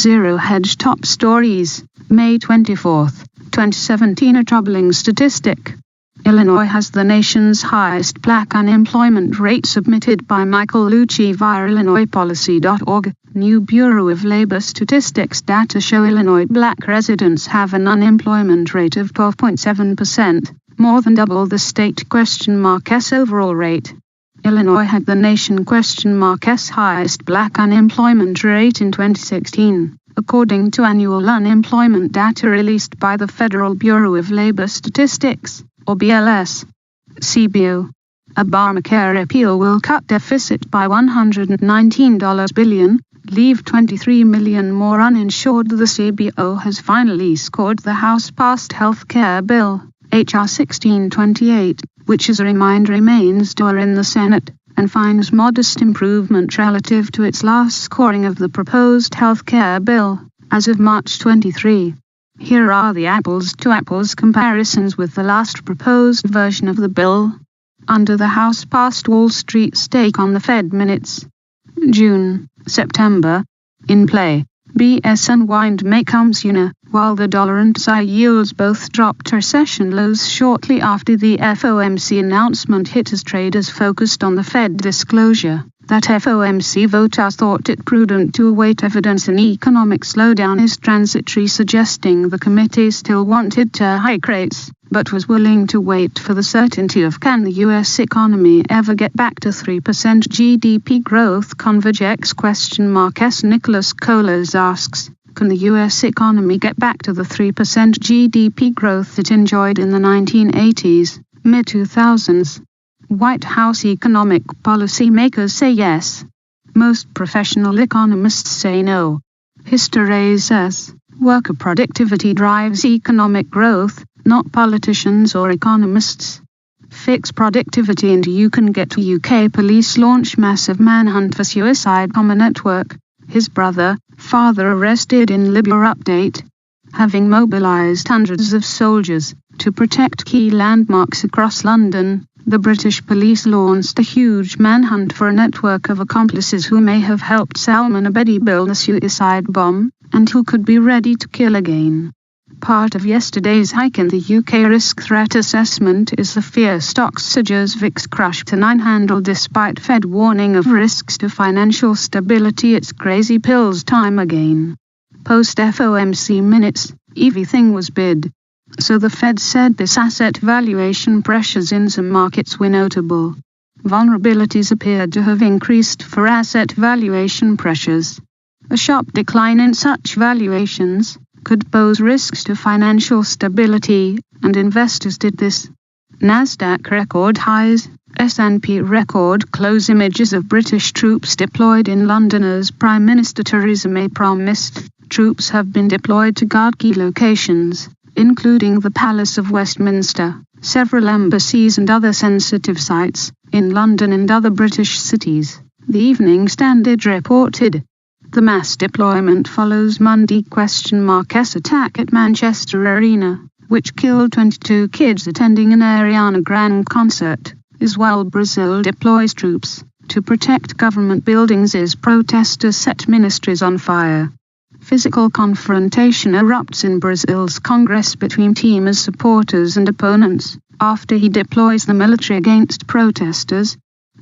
Zero Hedge top stories, May 24, 2017. A troubling statistic. Illinois has the nation's highest black unemployment rate, submitted by Michael Lucci via IllinoisPolicy.org. New Bureau of Labor Statistics data show Illinois black residents have an unemployment rate of 12.7%, more than double the state S overall rate. Illinois had the nation S highest black unemployment rate in 2016, according to annual unemployment data released by the Federal Bureau of Labor Statistics, or BLS. CBO. Obamacare repeal will cut deficit by $119 billion, leave 23 million more uninsured. The CBO has finally scored the House-passed health care bill, H.R. 1628, which as a reminder remains in the Senate, and finds modest improvement relative to its last scoring of the proposed health care bill, as of March 23. Here are the apples-to-apples comparisons with the last proposed version of the bill. Under the House-passed Wall Street stake on the Fed minutes. June, September. In play, BS Unwind May come sooner, while the dollar and SI yields both dropped to recession lows shortly after the FOMC announcement hit, as traders focused on the Fed disclosure that FOMC voters thought it prudent to await evidence an economic slowdown is transitory, suggesting the committee still wanted to hike rates, but was willing to wait for the certainty of can the U.S. economy ever get back to 3% GDP growth. Convergex ? Nicholas Colas asks, can the U.S. economy get back to the 3% GDP growth it enjoyed in the 1980s, mid-2000s? White House economic policy makers say yes. Most professional economists say no. History says, worker productivity drives economic growth, not politicians or economists. Fix productivity and you can get to. UK police launch massive manhunt for suicide bomber network. His father arrested in Libya. Update. Having mobilized hundreds of soldiers to protect key landmarks across London, the British police launched a huge manhunt for a network of accomplices who may have helped Salman Abedi build a suicide bomb, and who could be ready to kill again. Part of yesterday's hike in the UK risk threat assessment is the fear stocks surges. VIX crushed to 9 handle despite Fed warning of risks to financial stability. It's crazy pills time again. Post FOMC minutes, everything was bid. So the Fed said this asset valuation pressures in some markets were notable. Vulnerabilities appeared to have increased for asset valuation pressures. A sharp decline in such valuations could pose risks to financial stability, and investors did this. Nasdaq record highs, S&P record close. Images of British troops deployed in London as Prime Minister Theresa May promised. Troops have been deployed to guard key locations, including the Palace of Westminster, several embassies and other sensitive sites, in London and other British cities, the Evening Standard reported. The mass deployment follows Monday S attack at Manchester Arena, which killed 22 kids attending an Ariana Grande concert, as well Brazil deploys troops to protect government buildings as protesters set ministries on fire. Physical confrontation erupts in Brazil's Congress between Temer's supporters and opponents, after he deploys the military against protesters.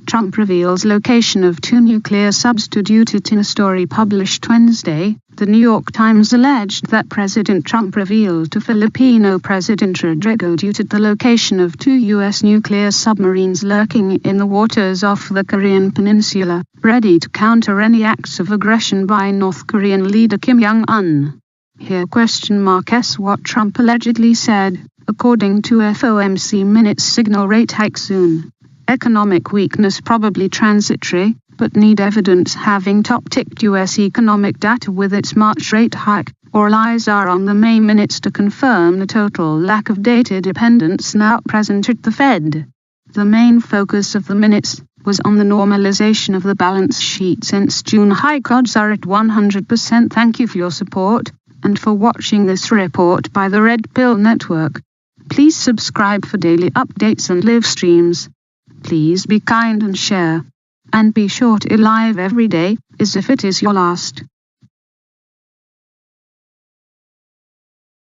Trump reveals location of 2 nuclear substitutes. In a story published Wednesday, the New York Times alleged that President Trump revealed to Filipino President Rodrigo Duterte the location of 2 U.S. nuclear submarines lurking in the waters off the Korean peninsula, ready to counter any acts of aggression by North Korean leader Kim Jong-un. Here what Trump allegedly said, according to FOMC minutes. Signal rate hike soon. Economic weakness probably transitory, but need evidence. Having top-ticked U.S. economic data with its March rate hike, all eyes are on the May minutes to confirm the total lack of data dependence now present at the Fed. The main focus of the minutes was on the normalization of the balance sheet since June. Hike odds are at 100%. Thank you for your support, and for watching this report by the Red Pill Network. Please subscribe for daily updates and live streams. Please be kind and share. And be sure to live every day, as if it is your last.